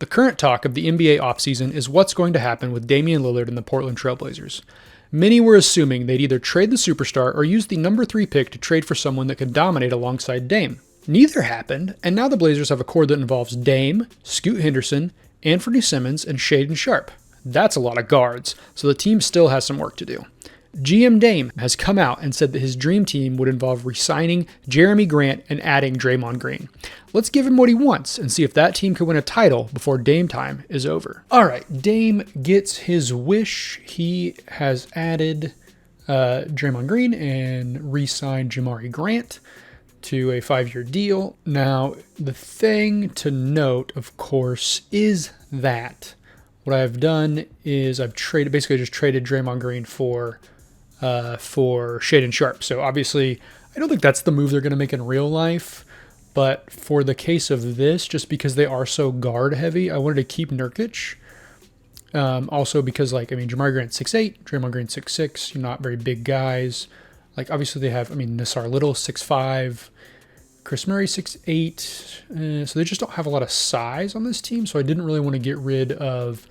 The current talk of the NBA offseason is what's going to happen with Damian Lillard and the Portland Trail Blazers. Many were assuming they'd either trade the superstar or use the number 3 pick to trade for someone that could dominate alongside Dame. Neither happened, and now the Blazers have a core that involves Dame, Scoot Henderson, Anthony Simmons, and Shaedon Sharpe. That's a lot of guards, so the team still has some work to do. GM Dame has come out and said that his dream team would involve re-signing Jeremy Grant and adding Draymond Green. Let's give him what he wants and see if that team can win a title before Dame time is over. All right, Dame gets his wish. He has added Draymond Green and re-signed Jeremy Grant to a 5-year deal. Now, the thing to note, of course, is that what I've done is I've traded Draymond Green for Shaedon Sharpe. So obviously, I don't think that's the move they're going to make in real life. But for the case of this, just because they are so guard heavy, I wanted to keep Nurkic. Also because, Jeremy Grant's 6'8", Draymond Green 6'6", not very big guys. Obviously they have, Nassar Little 6'5", Chris Murray 6'8", so they just don't have a lot of size on this team. So I didn't really want to get rid of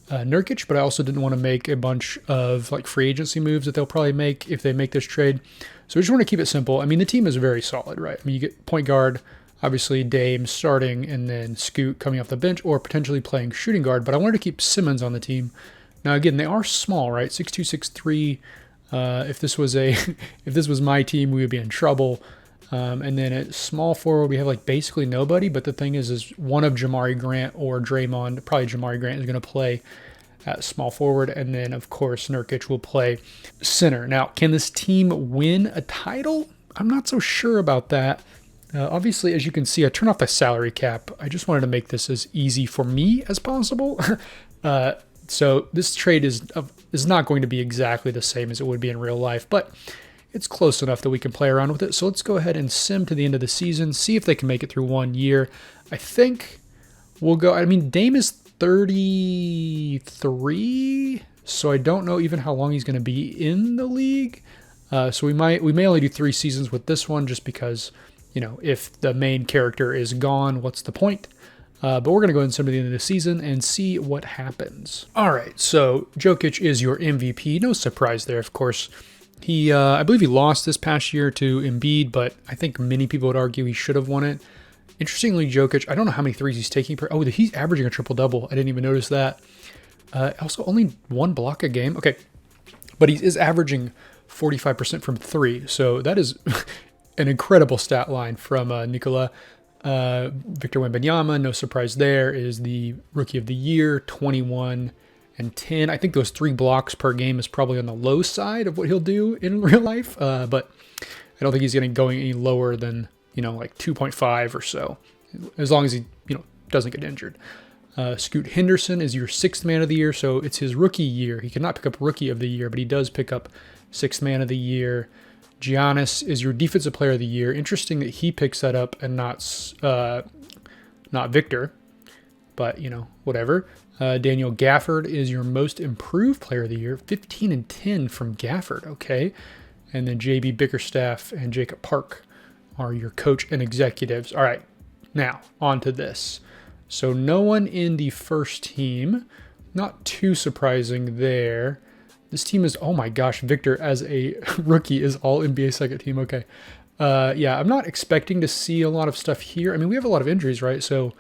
Nurkic, but I also didn't want to make a bunch of free agency moves that they'll probably make if they make this trade. So I just want to keep it simple. The team is very solid, right? You get point guard, obviously Dame starting, and then Scoot coming off the bench or potentially playing shooting guard. But I wanted to keep Simmons on the team. Now again, they are small, right? 6'2", 6'3". If this was my team, we would be in trouble. And then at small forward, we have basically nobody. But the thing is one of Jeremy Grant or Draymond, probably Jeremy Grant, is going to play at small forward. And then, of course, Nurkic will play center. Now, can this team win a title? I'm not so sure about that. Obviously, as you can see, I turned off the salary cap. I just wanted to make this as easy for me as possible. So this trade is not going to be exactly the same as it would be in real life, but it's close enough that we can play around with it. So let's go ahead and sim to the end of the season, see if they can make it through 1 year. I think we'll go. Dame is 33, so I don't know even how long he's going to be in the league. So we may only do 3 seasons with this one, just because, if the main character is gone, what's the point? But we're going to go into the end of the season and see what happens. All right, so Jokic is your MVP. No surprise there, of course. He, I believe he lost this past year to Embiid, but I think many people would argue he should have won it. Interestingly, Jokic, I don't know how many threes he's taking per. Oh, he's averaging a triple-double. I didn't even notice that. Also, only 1 block a game. Okay, but he is averaging 45% from 3, so that is an incredible stat line from Nikola. Victor Wembanyama, no surprise there, is the Rookie of the Year, 21 and 10. I think those 3 blocks per game is probably on the low side of what he'll do in real life, but I don't think he's going any lower than 2.5 or so, as long as he doesn't get injured. Scoot Henderson is your 6th man of the year, so it's his rookie year. He cannot pick up Rookie of the Year, but he does pick up 6th man of the year. Giannis is your Defensive Player of the Year. Interesting that he picks that up and not Victor, but whatever. Daniel Gafford is your Most Improved Player of the Year, 15 and 10 from Gafford. Okay, and then JB Bickerstaff and Jacob Park are your coach and executives. All right, now on to this. So no one in the first team. Not too surprising there. This team is, oh my gosh, Victor as a rookie is all NBA second team. Okay. Yeah, I'm not expecting to see a lot of stuff here. We have a lot of injuries, right? So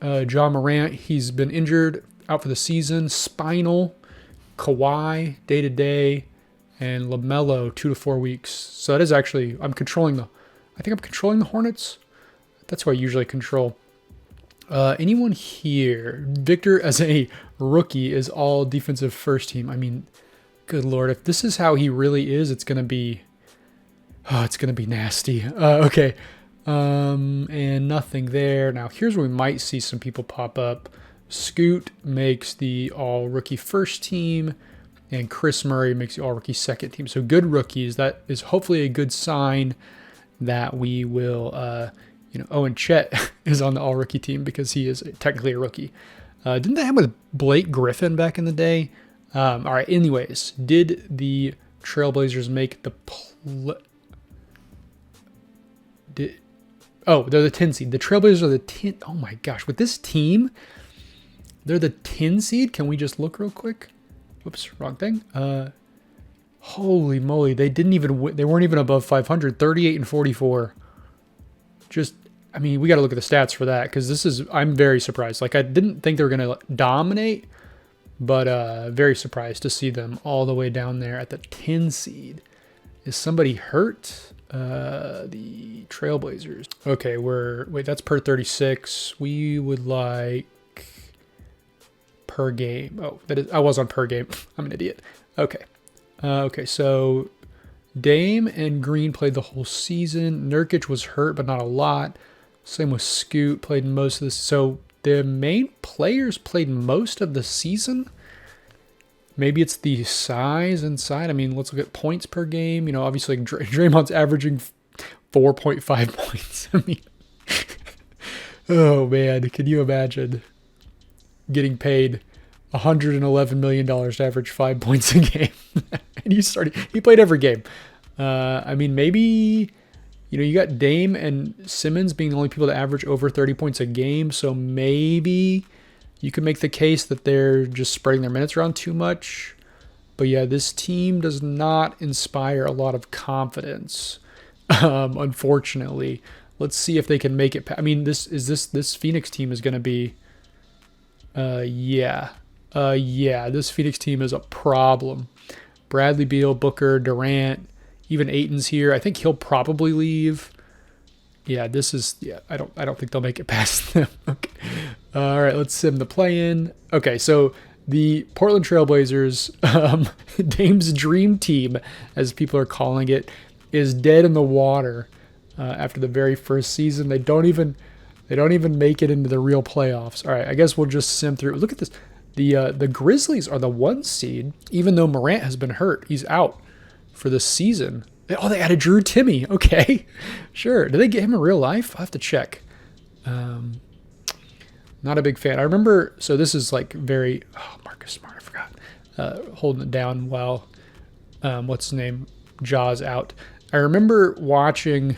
John Morant, he's been injured, out for the season. Spinal, Kawhi, day-to-day, and LaMelo, 2 to 4 weeks. So that is actually, I think I'm controlling the Hornets. That's who I usually control. Anyone here? Victor as a rookie is all defensive first team. Good Lord, if this is how he really is, it's going to be nasty. Okay. And nothing there. Now, here's where we might see some people pop up. Scoot makes the all-rookie first team, and Chris Murray makes the all-rookie second team. So good rookies. That is hopefully a good sign that we will, Owen Chet is on the all-rookie team because he is technically a rookie. Didn't they have with Blake Griffin back in the day? All right, anyways, did the Trailblazers make the they're the 10 seed. The Trailblazers are the 10. Oh my gosh, with this team, They're the 10 seed. Can we just look real quick? Whoops, wrong thing. Holy moly, they didn't even win. They weren't even above 500, 38 and 44. Just, I mean, we got to look at the stats for that because I'm very surprised. Like, I didn't think they were going to dominate, but very surprised to see them all the way down there at the 10 seed. Is somebody hurt? The Trailblazers. Okay, wait, that's per 36. We would like per game. Oh, I was on per game. I'm an idiot. Okay. Okay, so Dame and Green played the whole season. Nurkic was hurt, but not a lot. Same with Scoot, played most of this. So the main players played most of the season. Maybe it's the size inside. I mean, let's look at points per game. You know, obviously, like Draymond's averaging 4.5 points. I mean, oh man, can you imagine getting paid $111 million to average 5 points a game? And he played every game. I mean, maybe, you know, you got Dame and Simmons being the only people to average over 30 points a game. So maybe you could make the case that they're just spreading their minutes around too much. But yeah, this team does not inspire a lot of confidence, unfortunately. Let's see if they can make it. I mean, this Phoenix team is going to be, yeah, this Phoenix team is a problem. Bradley Beal, Booker, Durant, even Ayton's here. I think he'll probably leave. Yeah, I don't think they'll make it past them. Okay. All right, let's sim the play-in. Okay, so the Portland Trailblazers, Dame's dream team, as people are calling it, is dead in the water after the very first season. They don't even make it into the real playoffs. All right, I guess we'll just sim through. Look at this. The Grizzlies are the 1 seed, even though Morant has been hurt. He's out for the season. Oh, they added Drew Timme. Okay, sure. Did they get him in real life? I'll have to check. Not a big fan. I remember, so this is like very, Marcus Smart, I forgot. Holding it down while, what's his name, Jaws out. I remember watching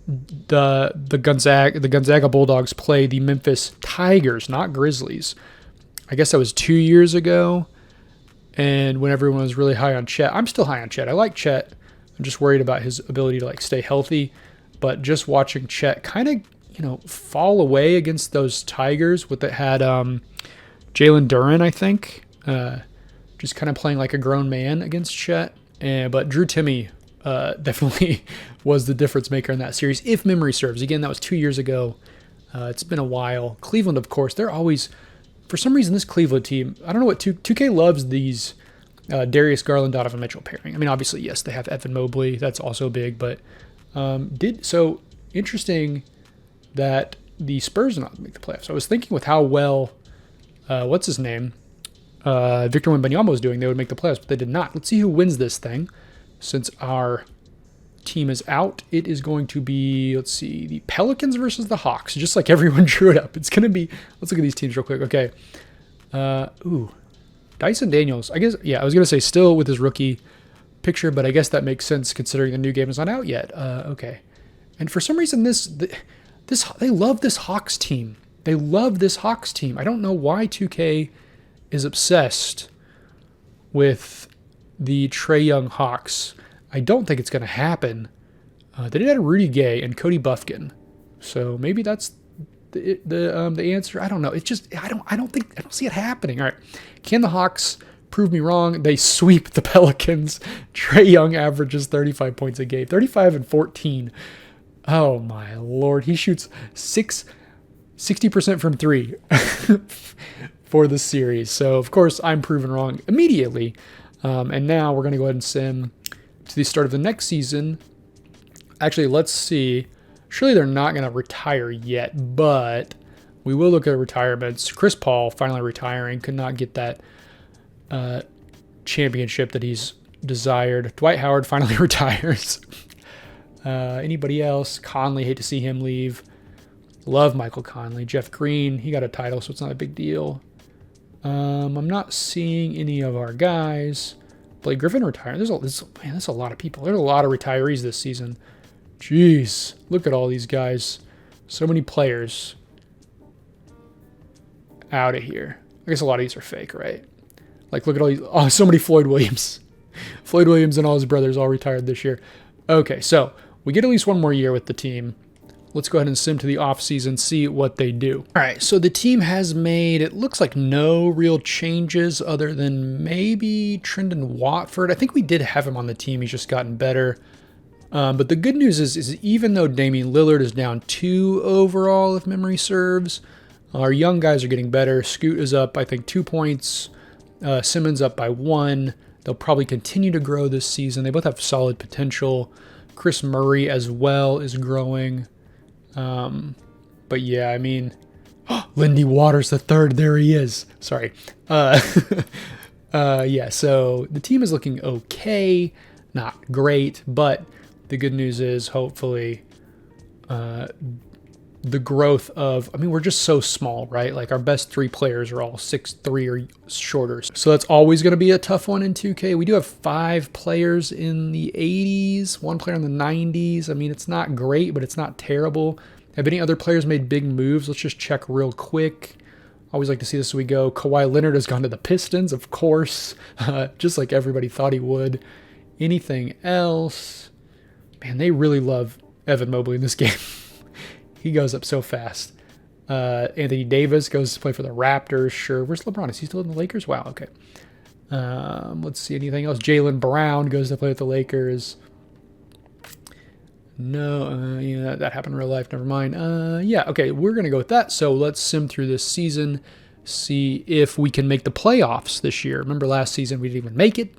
the Gonzaga Bulldogs play the Memphis Tigers, not Grizzlies. I guess that was 2 years ago. And when everyone was really high on Chet, I'm still high on Chet. I like Chet. I'm just worried about his ability to like stay healthy. But just watching Chet kind of, you know, fall away against those Tigers with that had Jalen Duren, I think, just kind of playing like a grown man against Chet. But Drew Timme definitely was the difference maker in that series, if memory serves. Again, that was 2 years ago. It's been a while. Cleveland, of course, they're always, for some reason, this Cleveland team, I don't know what 2K loves these Darius Garland, Donovan Mitchell pairing. I mean, obviously, yes, they have Evan Mobley. That's also big, but interesting that the Spurs did not make the playoffs. I was thinking with how well, what's his name, Victor Wembanyama was doing, they would make the playoffs, but they did not. Let's see who wins this thing. Since our team is out, it is going to be, let's see, the Pelicans versus the Hawks, just like everyone drew it up. It's going to be, let's look at these teams real quick. Okay. Dyson Daniels, I guess, yeah, I was going to say still with his rookie picture, but I guess that makes sense considering the new game is not out yet. Okay. And for some reason, they love this Hawks team. They love this Hawks team. I don't know why 2K is obsessed with the Trae Young Hawks. I don't think it's going to happen. They did add Rudy Gay and Cody Buffkin, so maybe that's the answer. I don't know. It's just I don't see it happening. All right, can the Hawks prove me wrong? They sweep the Pelicans. Trae Young averages 35 points a game, 35 and 14. Oh my Lord, he shoots 60% from three for the series. So of course I'm proven wrong immediately. And now we're going to go ahead and sim to the start of the next season. Actually, let's see. Surely they're not going to retire yet, but we will look at retirements. Chris Paul finally retiring, could not get that championship that he's desired. Dwight Howard finally retires. Anybody else? Conley, hate to see him leave. Love Michael Conley. Jeff Green, he got a title, so it's not a big deal. I'm not seeing any of our guys. Blake Griffin retired. There's a lot of people. There's a lot of retirees this season. Jeez, look at all these guys. So many players. out of here. I guess a lot of these are fake, right? Like, look at all these. Oh, so many Floyd Williams. Floyd Williams and all his brothers all retired this year. Okay, so we get at least one more year with the team. Let's go ahead and sim to the offseason, see what they do. All right, so the team has made, it looks like no real changes other than maybe Trendon Watford. I think we did have him on the team. He's just gotten better. But the good news is even though Damian Lillard is down 2 overall, if memory serves, our young guys are getting better. Scoot is up, I think, 2 points. Simmons up by 1. They'll probably continue to grow this season. They both have solid potential. Chris Murray as well is growing. But yeah, I mean, Lindy Waters the third, there he is. Sorry. Yeah, so the team is looking okay, not great, but the good news is hopefully the growth of, I mean, we're just so small, right? Like our best 3 players are all 6'3" or shorter. So that's always going to be a tough one in 2K. We do have 5 players in the 80s, 1 player in the 90s. I mean, it's not great, but it's not terrible. Have any other players made big moves? Let's just check real quick. Always like to see this as we go. Kawhi Leonard has gone to the Pistons, of course, just like everybody thought he would. Anything else? Man, they really love Evan Mobley in this game. He goes up so fast. Anthony Davis goes to play for the Raptors. Sure. Where's LeBron? Is he still in the Lakers? Wow. Okay. Let's see. Anything else? Jaylen Brown goes to play with the Lakers. No. Yeah, that happened in real life. Never mind. Yeah. Okay. We're going to go with that. So let's sim through this season. See if we can make the playoffs this year. Remember last season we didn't even make it.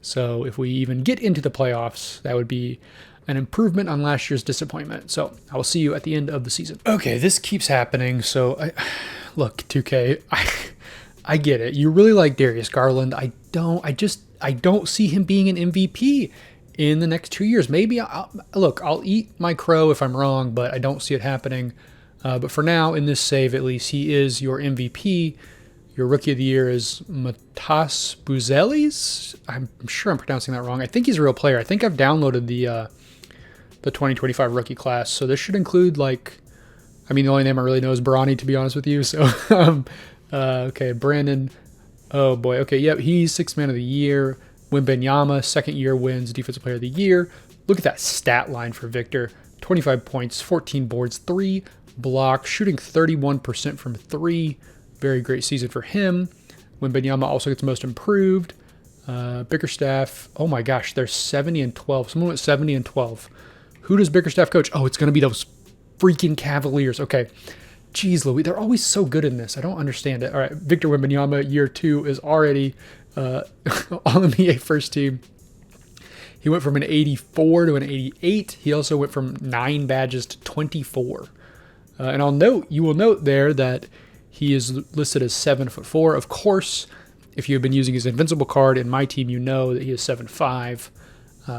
So if we even get into the playoffs, that would be an improvement on last year's disappointment. So I will see you at the end of the season. Okay, this keeps happening. So look, 2K, I get it. You really like Darius Garland. I don't see him being an MVP in the next 2 years. Maybe I'll eat my crow if I'm wrong, but I don't see it happening. But for now, in this save, at least, he is your MVP. Your Rookie of the Year is Matas Buzelis. I'm sure I'm pronouncing that wrong. I think he's a real player. I think I've downloaded the 2025 rookie class. So this should include, like, I mean, the only name I really know is Bronny, to be honest with you. So, okay, Brandon. Oh, boy. Okay, yep, he's 6th man of the year. Wembanyama, 2nd year wins Defensive Player of the Year. Look at that stat line for Victor. 25 points, 14 boards, 3 blocks, shooting 31% from 3. Very great season for him. Wembanyama also gets most improved. Bickerstaff, oh my gosh, they're 70-12. Someone went 70-12. Who does Bickerstaff coach? Oh, it's going to be those freaking Cavaliers. Okay. Jeez, Louis, they're always so good in this. I don't understand it. All right, Victor Wembanyama, year 2, is already All-NBA first team. He went from an 84 to an 88. He also went from 9 badges to 24. And you will note there that he is listed as 7'4". Of course, if you've been using his Invincible card in my team, you know that he is 7'5".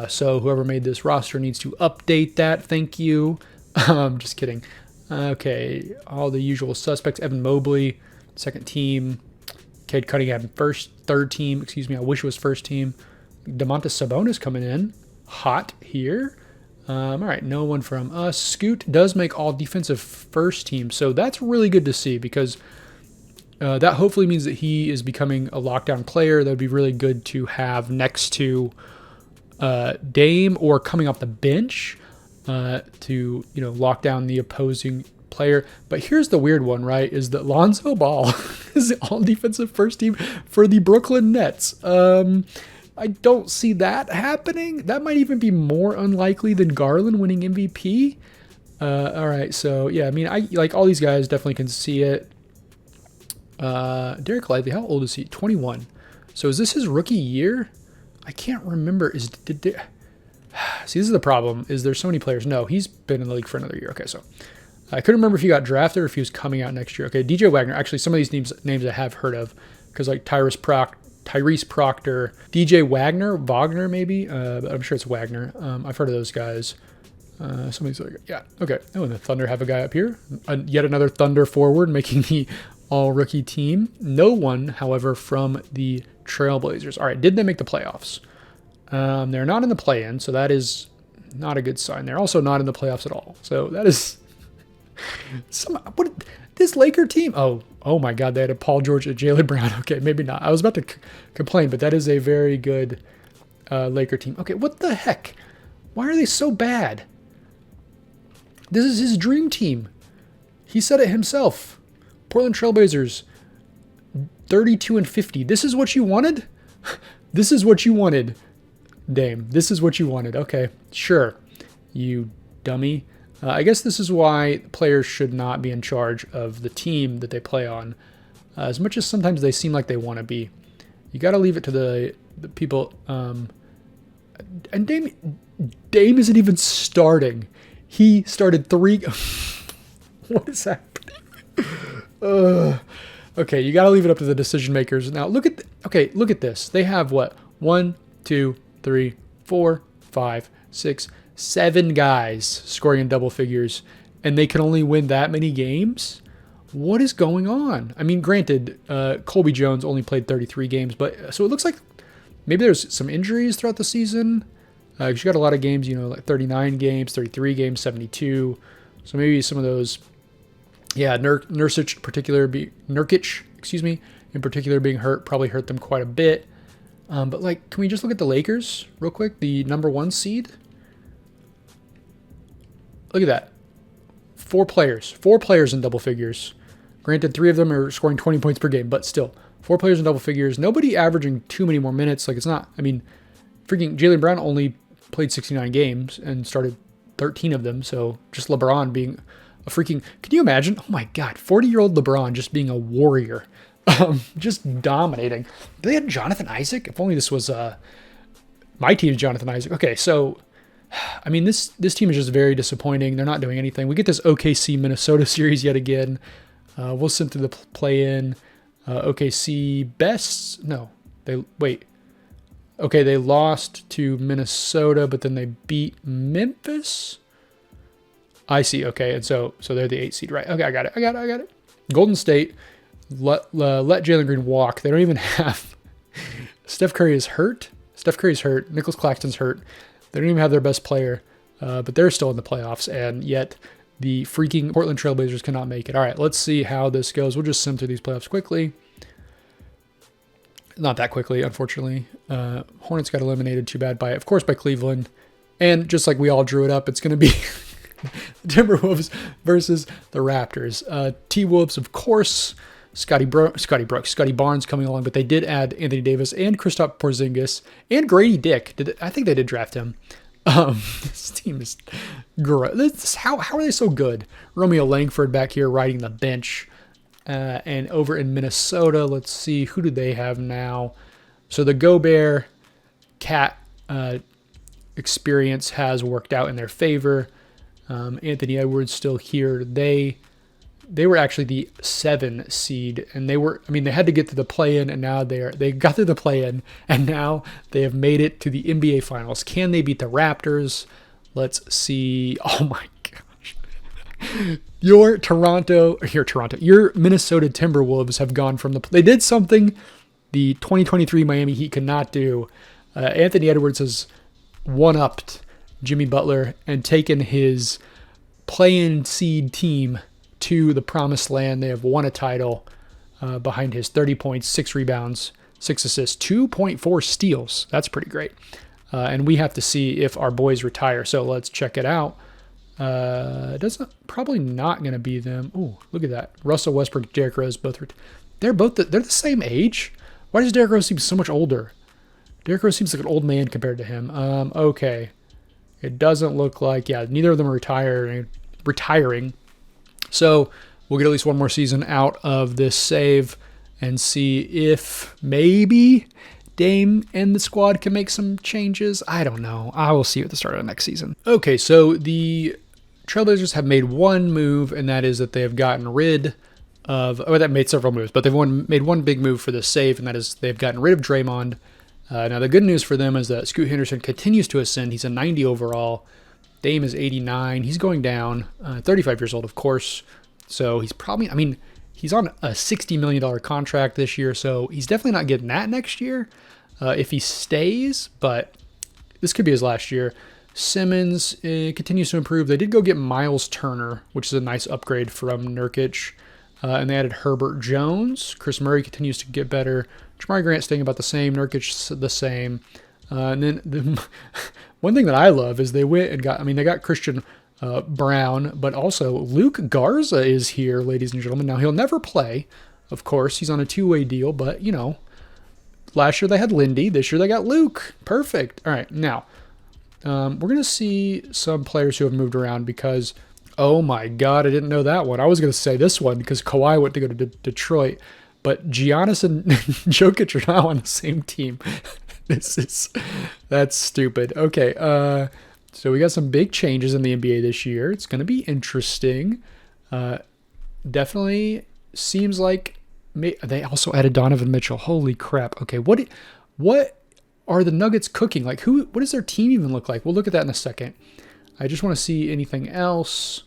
So whoever made this roster needs to update that. Thank you. Just kidding. Okay, all the usual suspects. Evan Mobley, 2nd team. Cade Cunningham, 3rd team. Excuse me, I wish it was 1st team. Domantas Sabonis coming in. Hot here. All right, no one from us. Scoot does make all defensive 1st team, so that's really good to see because that hopefully means that he is becoming a lockdown player. That would be really good to have next to Dame or coming off the bench to lock down the opposing player. But here's the weird one, right? Is that Lonzo Ball is the all defensive 1st team for the Brooklyn Nets. I don't see that happening. That might even be more unlikely than Garland winning MVP. All right, so yeah, I mean, I like all these guys definitely can see it. Derek Lively, how old is he? 21. So is this his rookie year? I can't remember. See, this is the problem. Is there's so many players? No, he's been in the league for another year. Okay, so I couldn't remember if he got drafted or if he was coming out next year. Okay, DJ Wagner. Actually, some of these names I have heard of because like Tyrese Proctor, DJ Wagner maybe, but I'm sure it's Wagner. I've heard of those guys. Somebody's like, yeah, okay. Oh, and the Thunder have a guy up here. Yet another Thunder forward making the all-rookie team. No one, however, from the Trailblazers. All right, did they make the playoffs? They're not in the play-in, so that is not a good sign. They're also not in the playoffs at all. So that is This Laker team. Oh my God, they had a Paul George and Jaylen Brown. Okay, maybe not. I was about to complain, but that is a very good Laker team. Okay, what the heck? Why are they so bad? This is his dream team. He said it himself. Portland Trailblazers, 32-50. This is what you wanted? This is what you wanted, Dame. This is what you wanted. Okay, sure, you dummy. I guess this is why players should not be in charge of the team that they play on, as much as sometimes they seem like they want to be. You got to leave it to the people. And Dame isn't even starting. He started 3. What is happening? Okay, you got to leave it up to the decision makers. Now look at this. They have what? 1, 2, 3, 4, 5, 6, 7 guys scoring in double figures, and they can only win that many games? What is going on? I mean, granted, Colby Jones only played 33 games, but so it looks like maybe there's some injuries throughout the season. You got a lot of games, like 39 games, 33 games, 72. So maybe some of those, Nurkic in particular being hurt probably hurt them quite a bit. But can we just look at the Lakers real quick? The number 1 seed. Look at that. 4 players in double figures. Granted, 3 of them are scoring 20 points per game, but still, 4 players in double figures. Nobody averaging too many more minutes. It's not, freaking Jaylen Brown only played 69 games and started 13 of them. So just LeBron being a freaking, can you imagine? Oh my God, 40-year-old LeBron just being a warrior, just dominating. They had Jonathan Isaac. If only this was my team's Jonathan Isaac. Okay, so this team is just very disappointing. They're not doing anything. We get this OKC Minnesota series yet again. We'll send through the play-in. OKC best. No, Okay, they lost to Minnesota, but then they beat Memphis. I see. Okay, and so they're the 8 seed, right? Okay, I got it. Golden State let Jaylen Green walk. They don't even have. Steph Curry is hurt. Nicholas Claxton's hurt. They don't even have their best player, but they're still in the playoffs, and yet the freaking Portland Trailblazers cannot make it. All right, let's see how this goes. We'll just sim through these playoffs quickly. Not that quickly, unfortunately. Hornets got eliminated, too bad, by Cleveland. And just like we all drew it up, it's going to be the Timberwolves versus the Raptors. T-Wolves, of course. Scotty Barnes coming along, but they did add Anthony Davis and Kristaps Porzingis and Grady Dick. I think they did draft him. This team is gross. How are they so good? Romeo Langford back here riding the bench. And over in Minnesota, let's see, who do they have now? So the Gobert Cat experience has worked out in their favor. Anthony Edwards still here. They were actually the 7 seed, and they had to get to the play-in, and now they got to the play-in, and now they have made it to the NBA Finals. Can they beat the Raptors? Let's see. Oh my gosh. Your Minnesota Timberwolves have gone from they did something the 2023 Miami Heat could not do. Anthony Edwards has one-upped Jimmy Butler and taken his play-in seed team to the promised land. They have won a title behind his 30 points, 6 rebounds, 6 assists, 2.4 steals. That's pretty great. And we have to see if our boys retire. So let's check it out. Probably not going to be them. Ooh, look at that. Russell Westbrook, Derrick Rose, they're the same age. Why does Derrick Rose seem so much older? Derrick Rose seems like an old man compared to him. Okay. It doesn't look like, neither of them are retiring. So we'll get at least one more season out of this save and see if maybe Dame and the squad can make some changes. I don't know. I will see you at the start of the next season. Okay, so the Trailblazers have made one move, and that is that they have gotten rid of, they've made several moves, but they've made one big move for this save, and that is they've gotten rid of Draymond. Now, the good news for them is that Scoot Henderson continues to ascend. He's a 90 overall. Dame is 89. He's going down. 35 years old, of course. So he's probably, he's on a $60 million contract this year, so he's definitely not getting that next year if he stays, but this could be his last year. Simmons continues to improve. They did go get Miles Turner, which is a nice upgrade from Nurkic. And they added Herbert Jones. Chris Murray continues to get better. Jamari Grant staying about the same. Nurkic the same. And then one thing that I love is they went and they got Christian Brown, but also Luke Garza is here, ladies and gentlemen. Now, he'll never play, of course. He's on a two-way deal, but, last year they had Lindy. This year they got Luke. Perfect. All right, now, we're going to see some players who have moved around because, oh my God, I didn't know that one. I was going to say this one because Kawhi went to go to Detroit, but Giannis and Jokic are now on the same team. That's stupid. Okay, so we got some big changes in the NBA this year. It's going to be interesting. Definitely seems like they also added Donovan Mitchell. Holy crap. Okay, what are the Nuggets cooking? Like, what does their team even look like? We'll look at that in a second. I just want to see anything else.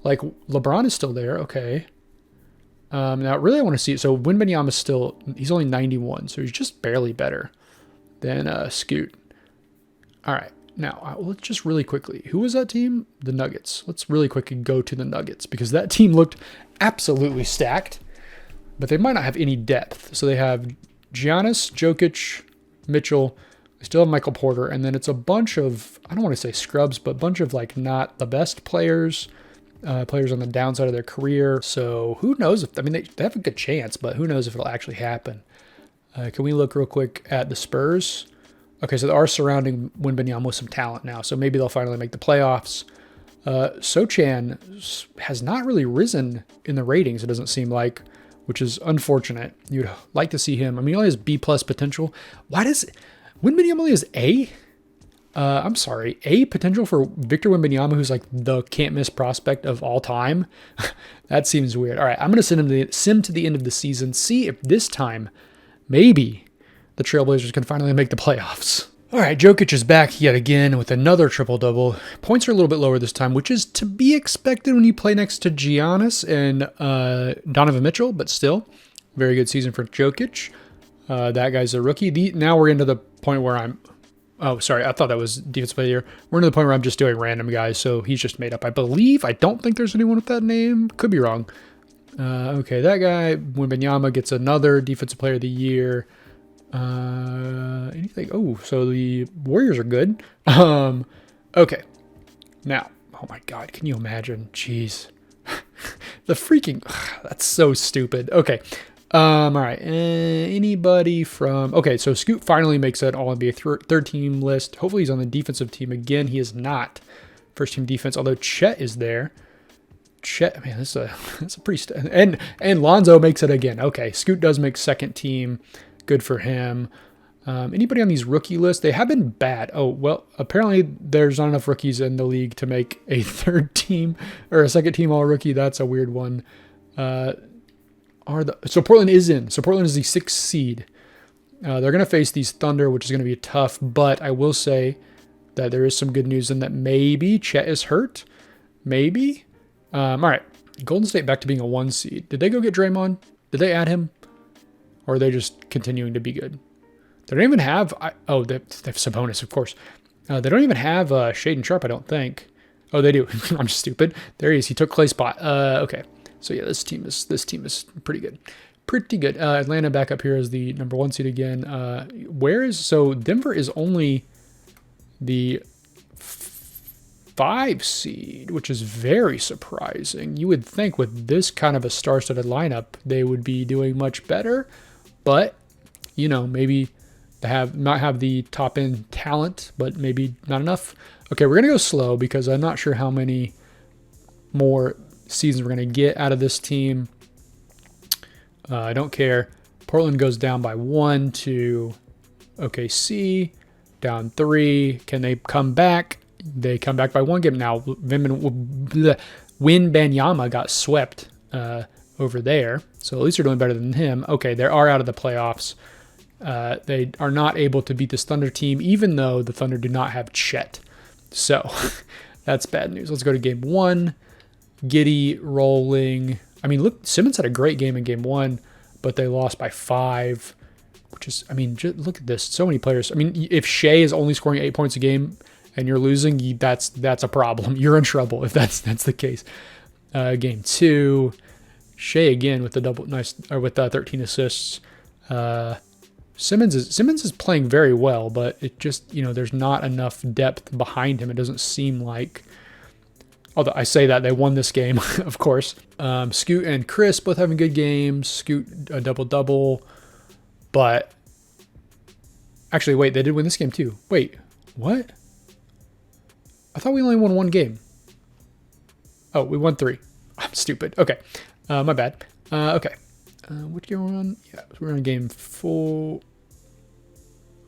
Like, LeBron is still there. Okay. Now, really, I want to see it. So, Wembanyama he's only 91, so he's just barely better than Scoot. All right. Now, let's just really quickly. Who was that team? The Nuggets. Let's really quickly go to the Nuggets because that team looked absolutely stacked, but they might not have any depth. So they have Giannis, Jokic, Mitchell. They still have Michael Porter, and then it's a bunch of, I don't want to say scrubs, but a bunch of not the best players, players on the downside of their career. So who knows they have a good chance, but who knows if it'll actually happen. Can we look real quick at the Spurs? Okay, so they are surrounding Wembanyama with some talent now, so maybe they'll finally make the playoffs. Sochan has not really risen in the ratings, it doesn't seem like, which is unfortunate. You'd like to see him. He only has B+ potential. Why does Wembanyama only has A? I'm sorry, A potential for Victor Wembanyama, who's the can't-miss prospect of all time? That seems weird. All right, I'm going to send him to the end of the season, see if this time, maybe, the Trailblazers can finally make the playoffs. All right, Jokic is back yet again with another triple-double. Points are a little bit lower this time, which is to be expected when you play next to Giannis and Donovan Mitchell, but still, very good season for Jokic. That guy's a rookie. Now we're into the point where I thought that was defensive player of the year. We're into the point where I'm just doing random guys, so he's just made up. I don't think there's anyone with that name. Could be wrong. Okay, that guy, Wembanyama, gets another defensive player of the year. Anything? Oh, so the Warriors are good. Okay. Now, oh my God, can you imagine? Jeez. That's so stupid. Okay. All right. Anybody from, okay, so Scoot finally makes that All-NBA third team list. Hopefully he's on the defensive team again. He is not first team defense, although Chet is there. Chet, man, that's a pretty, and Lonzo makes it again. Okay. Scoot does make second team. Good for him. Anybody on these rookie lists? They have been bad. Oh, well, apparently there's not enough rookies in the league to make a third team or a second team all rookie. That's a weird one. So Portland is in. So Portland is the 6th seed. They're going to face these Thunder, which is going to be tough. But I will say that there is some good news in that maybe Chet is hurt. Maybe. All right. Golden State back to being a 1 seed. Did they go get Draymond? Did they add him? Or are they just continuing to be good? They don't even have... they have Sabonis, of course. They don't even have Shaedon Sharp, I don't think. Oh, they do. I'm just stupid. There he is. He took Clay's spot. Okay. So, yeah, this team is pretty good. Pretty good. Atlanta back up here as the number 1 seed again. So Denver is only the 5 seed, which is very surprising. You would think with this kind of a star-studded lineup, they would be doing much better. But, maybe they not have the top-end talent, but maybe not enough. Okay, we're going to go slow because I'm not sure how many more seasons we're going to get out of this team. I don't care. Portland goes down by 1 to OKC, down 3. Can they come back? They come back by 1 game. Now, Wembanyama got swept over there. So at least they're doing better than him. Okay, they are out of the playoffs. They are not able to beat this Thunder team, even though the Thunder do not have Chet. So that's bad news. Let's go to game 1. Giddey rolling. Look, Simmons had a great game in game 1, but they lost by 5, which is, just look at this. So many players. If Shea is only scoring 8 points a game and you're losing, that's a problem. You're in trouble if that's the case. Game 2. Shea again with the double nice or with 13 assists. Simmons is playing very well, but it just, there's not enough depth behind him. It doesn't seem like. Although I say that they won this game, of course. Scoot and Chris both having good games. Scoot a double, but actually, wait, they did win this game too. Wait, what? I thought we only won one game. Oh, we won 3. I'm stupid. Okay, my bad. Okay, which game we're on? Yeah, we're on game 4.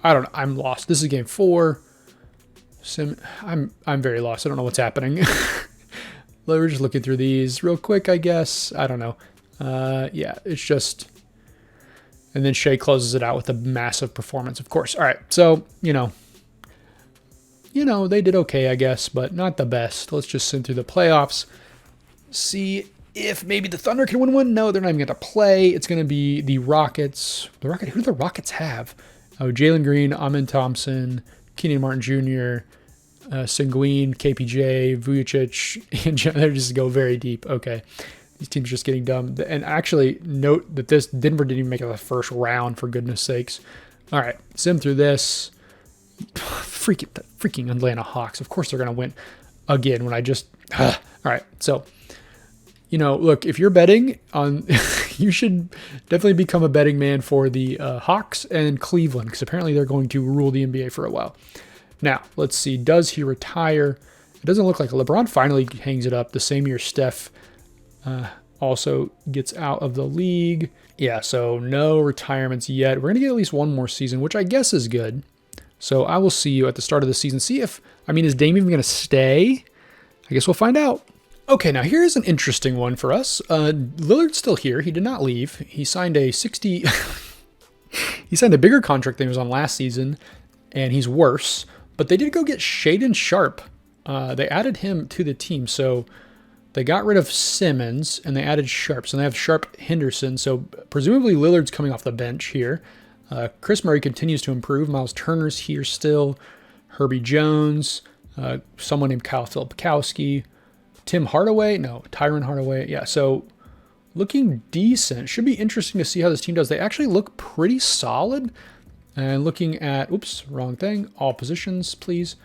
I don't know. I'm lost. This is game 4. I'm very lost. I don't know what's happening. We're just looking through these real quick, I guess. I don't know. Yeah, it's just. And then Shea closes it out with a massive performance, of course. All right, so, they did okay, I guess, but not the best. Let's just send through the playoffs. See if maybe the Thunder can win one. No, they're not even going to play. It's going to be the Rockets. Who do the Rockets have? Oh, Jalen Green, Amin Thompson, Keenan Martin Jr., Sengun, KPJ, Vujicic, and they just go very deep. Okay. These teams are just getting dumb. And actually, note that Denver didn't even make it the first round, for goodness sakes. All right, sim through this. Freaking Atlanta Hawks. Of course they're going to win again when I just... all right, so, look, if you're betting on... you should definitely become a betting man for the Hawks and Cleveland, because apparently they're going to rule the NBA for a while. Now, let's see. Does he retire? It doesn't look like LeBron finally hangs it up the same year Steph also gets out of the league. Yeah, so no retirements yet. We're going to get at least one more season, which I guess is good. So I will see you at the start of the season. See if, is Dame even going to stay? I guess we'll find out. Okay, now here's an interesting one for us. Lillard's still here. He did not leave. He signed a he signed a bigger contract than he was on last season, and he's worse. But they did go get Shaedon Sharpe. They added him to the team, so they got rid of Simmons, and they added Sharpe. So they have Sharpe Henderson, so presumably Lillard's coming off the bench here. Chris Murray continues to improve. Miles Turner's here still. Herbie Jones, someone named Kyle Filipkowski. Tyron Hardaway. Yeah, so looking decent. Should be interesting to see how this team does. They actually look pretty solid. And looking at, all positions, please.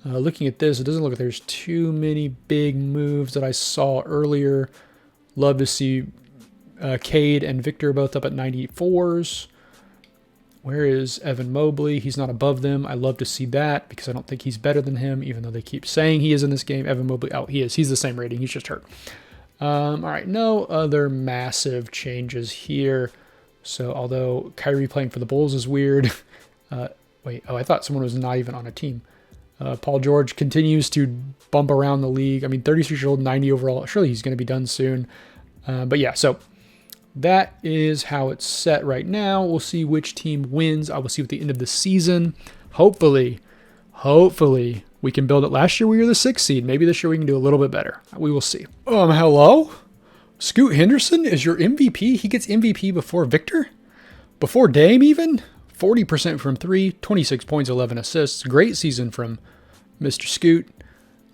Looking at this, it doesn't look like there's too many big moves that I saw earlier. Love to see Cade and Victor both up at 94s. Where is Evan Mobley? He's not above them. I love to see that because I don't think he's better than him, even though they keep saying he is in this game. Evan Mobley, he is. He's the same rating. He's just hurt. All right, no other massive changes here. So although Kyrie playing for the Bulls is weird. I thought someone was not even on a team. Paul George continues to bump around the league. 36-year-old, 90 overall. Surely he's going to be done soon. But yeah, so that is how it's set right now. We'll see which team wins. I will see at the end of the season. Hopefully, we can build it. Last year we were the 6th seed. Maybe this year we can do a little bit better. We will see. Hello? Scoot Henderson is your MVP? He gets MVP before Victor? Before Dame even? 40% from 3, 26 points, 11 assists. Great season from Mr. Scoot.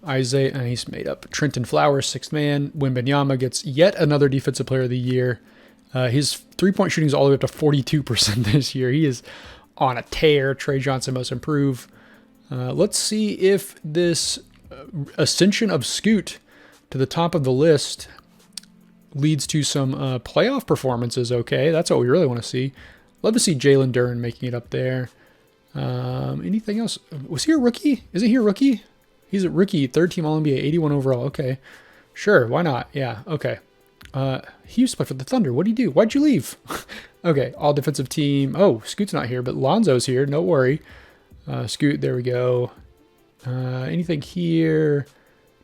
Isaiah, he's made up. Trenton Flowers, 6th man. Wembanyama gets yet another Defensive Player of the Year. His three-point shooting is all the way up to 42% this year. He is on a tear. Trey Johnson, most improved. Let's see if this ascension of Scoot to the top of the list leads to some playoff performances. Okay, that's what we really want to see. Love to see Jalen Duren making it up there. Anything else? Was he a rookie? Isn't he a rookie? He's a rookie, 3rd-team All-NBA, 81 overall. Okay, sure, why not? Yeah, okay. He used to play for the Thunder. What did he do? Why'd you leave? Okay, all-defensive team. Oh, Scoot's not here, but Lonzo's here. No worry. Scoot, there we go. Anything here?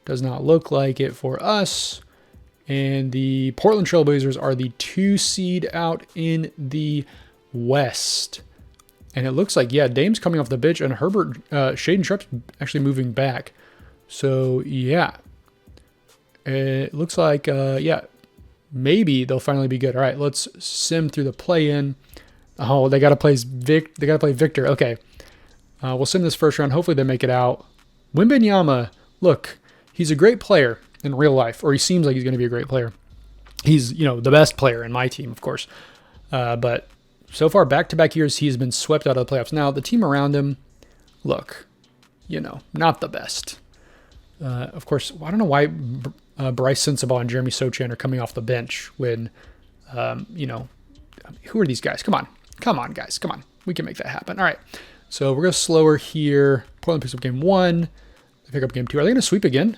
Does not look like it for us. And the Portland Trailblazers are the 2 seed out in the West. And it looks like, Dame's coming off the bench, and Shaedon Sharpe's actually moving back. So, yeah. It looks like, maybe they'll finally be good. All right, let's sim through the play-in. Oh, they got to play Victor. Okay. We'll sim this first round. Hopefully they make it out. Wembanyama, look, he's a great player in real life, or he seems like he's going to be a great player. He's, the best player in my team, of course. But so far, back-to-back years, he's been swept out of the playoffs. Now, the team around him, look, not the best. Of course, I don't know why Bryce Sensabaugh and Jeremy Sochan are coming off the bench when, who are these guys? Come on, guys. Come on. We can make that happen. All right. So we're going to slower here. Portland picks up game 1. They pick up game 2. Are they going to sweep again?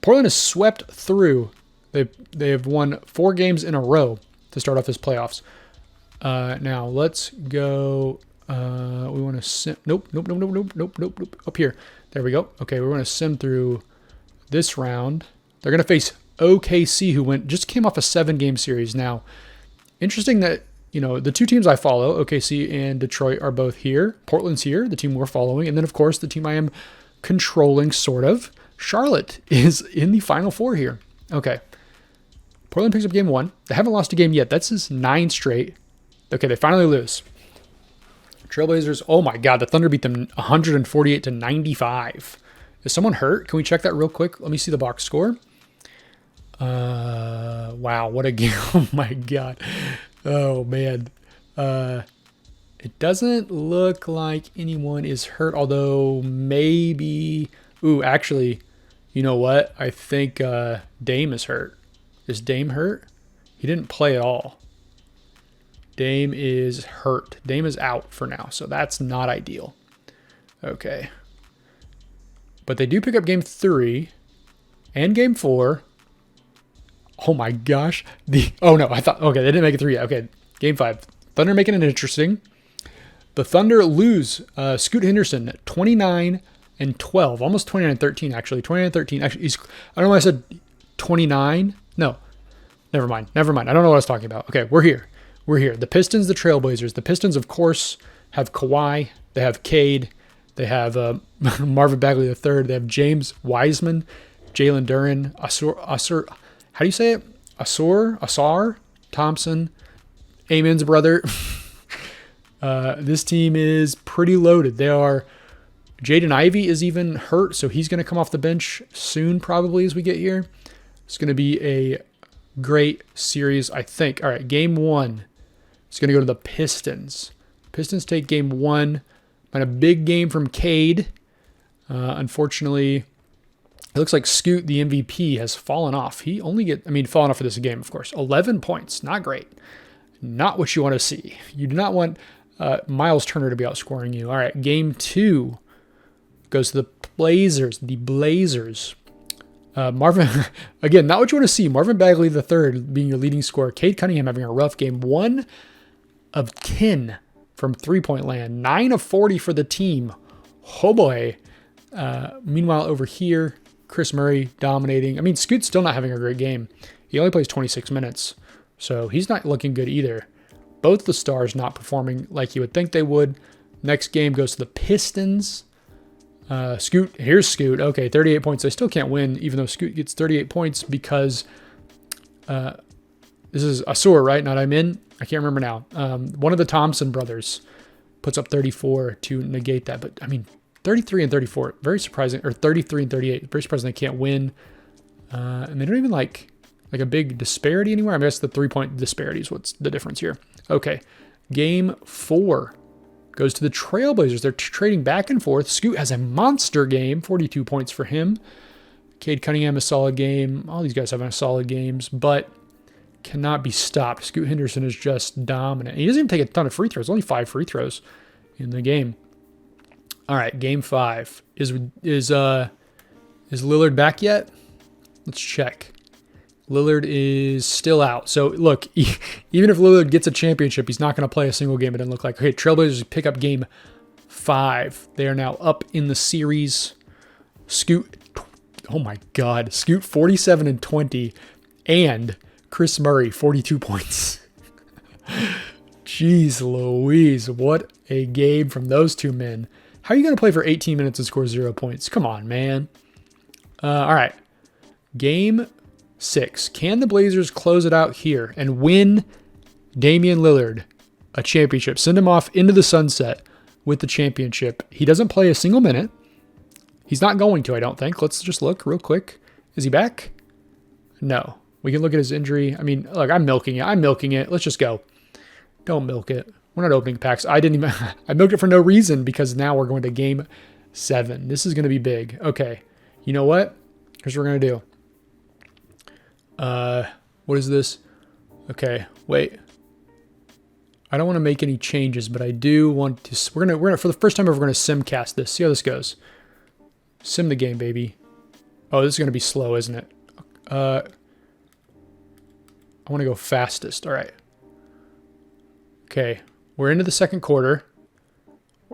Portland has swept through. They have won 4 games in a row to start off this playoffs. Now let's go. We want to sim. Nope. Up here. There we go. Okay, we're going to sim through this round. They're going to face OKC, who just came off a 7-game series. Now, interesting that the 2 teams I follow, OKC and Detroit, are both here. Portland's here, the team we're following, and then of course the team I am controlling, sort of. Charlotte is in the Final 4 here. Okay. Portland picks up game 1. They haven't lost a game yet. That's his 9 straight. Okay, they finally lose. Trailblazers, oh my God, the Thunder beat them 148-95. Is someone hurt? Can we check that real quick? Let me see the box score. Wow, what a game. Oh my God. Oh man. It doesn't look like anyone is hurt, although maybe... Ooh, actually, you know what? I think Dame is hurt. Is Dame hurt? He didn't play at all. Dame is hurt. Dame is out for now, so that's not ideal. Okay. But they do pick up game 3 and game 4. Oh my gosh. Okay, they didn't make it 3 yet. Okay, game 5. Thunder making it interesting. The Thunder lose Scoot Henderson 29-12, almost 29-13 actually. 29-13. Actually, I don't know why I said 29. No. Never mind. I don't know what I was talking about. Okay, we're here. The Pistons, the Trailblazers. The Pistons, of course, have Kawhi. They have Cade. They have Marvin Bagley III. They have James Wiseman, Jalen Duren, Asur. How do you say it? Asar Thompson, Amen's brother. This team is pretty loaded. Jaden Ivey is even hurt, so he's going to come off the bench soon probably as we get here. It's going to be a great series, I think. All right, game 1. It's going to go to the Pistons. Pistons take game 1. But a big game from Cade. Unfortunately, it looks like Scoot, the MVP, has fallen off. Fallen off for this game, of course. 11 points. Not great. Not what you want to see. You do not want Miles Turner to be outscoring you. All right, game 2 goes to the Blazers. Marvin, again, not what you want to see. Marvin Bagley III being your leading scorer. Cade Cunningham having a rough game. 1 of 10 from three-point land. 9 of 40 for the team. Oh boy. Meanwhile, over here, Chris Murray dominating. Scoot's still not having a great game. He only plays 26 minutes, so he's not looking good either. Both the stars not performing like you would think they would. Next game goes to the Pistons. Here's Scoot. Okay, 38 points. They still can't win, even though Scoot gets 38 points because this is Asur, right? Not Amin. I can't remember now. One of the Thompson brothers puts up 34 to negate that. But 33 and 34, very surprising. Or 33 and 38, very surprising they can't win. And they don't even like a big disparity anywhere. I guess the 3-point disparity is what's the difference here. Okay, game 4 goes to the Trailblazers. They're trading back and forth. Scoot has a monster game, 42 points for him. Cade Cunningham, a solid game. All these guys having solid games, but cannot be stopped. Scoot Henderson is just dominant. He doesn't even take a ton of free throws. Only 5 free throws in the game. All right, game 5. Is Lillard back yet? Let's check. Lillard is still out. So, look, even if Lillard gets a championship, he's not going to play a single game, it doesn't look like. Okay, Trailblazers pick up game 5. They are now up in the series. Scoot, oh my God. Scoot 47 and 20, and Chris Murray 42 points. Jeez Louise, what a game from those two men. How are you going to play for 18 minutes and score 0 points? Come on, man. All right. Game 6. Can the Blazers close it out here and win Damian Lillard a championship? Send him off into the sunset with the championship. He doesn't play a single minute. He's not going to, I don't think. Let's just look real quick. Is he back? No. We can look at his injury. I mean, look, I'm milking it. I'm milking it. Let's just go. Don't milk it. We're not opening packs. I didn't even, I milked it for no reason because now we're going to game 7. This is going to be big. Okay. You know what? Here's what we're going to do. What is this? Okay. Wait. I don't want to make any changes, but I do want to, we're going to, for the first time ever, we're going to simcast this. See how this goes. Sim the game, baby. Oh, this is going to be slow, isn't it? I want to go fastest. All right. Okay. We're into the second quarter.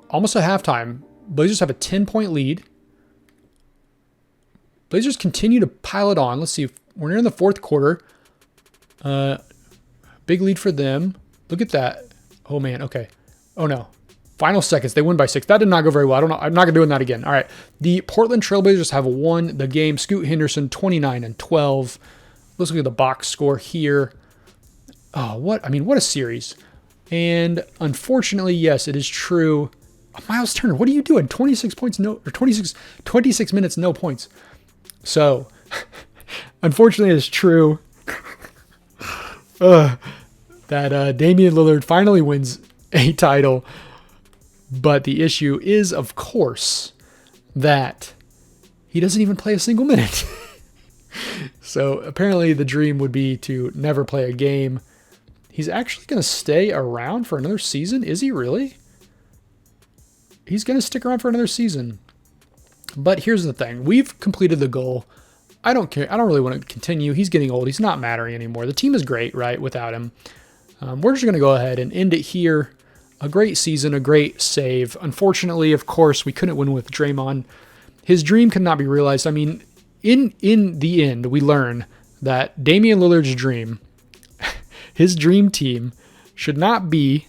Almost at halftime. Blazers have a 10-point lead. Blazers continue to pile it on. Let's see. We're in the fourth quarter. Big lead for them. Look at that. Oh, man. Okay. Oh, no. Final seconds. They win by 6. That did not go very well. I don't know. I'm not going to do that again. All right. The Portland Trailblazers have won the game. Scoot Henderson, 29-12. Let's look at the box score here. Oh, what? I mean, what a series. And unfortunately, yes, it is true. Miles Turner, what are you doing? 26 points, no, or 26 minutes, no points. So, unfortunately, it's true that Damian Lillard finally wins a title. But the issue is, of course, that he doesn't even play a single minute. So apparently the dream would be to never play a game. He's actually going to stay around for another season. Is he really? He's going to stick around for another season. But here's the thing. We've completed the goal. I don't care. I don't really want to continue. He's getting old. He's not mattering anymore. The team is great, right, without him. We're just going to go ahead and end it here. A great season, a great save. Unfortunately, of course, we couldn't win with Draymond. His dream could not be realized. I mean, in the end, we learn that Damian Lillard's dream, his dream team, should not be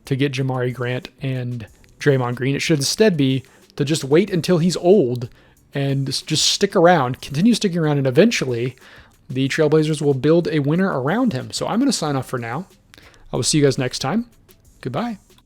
to get Jamari Grant and Draymond Green. It should instead be to just wait until he's old and just stick around, continue sticking around, and eventually the Trailblazers will build a winner around him. So I'm going to sign off for now. I will see you guys next time. Goodbye.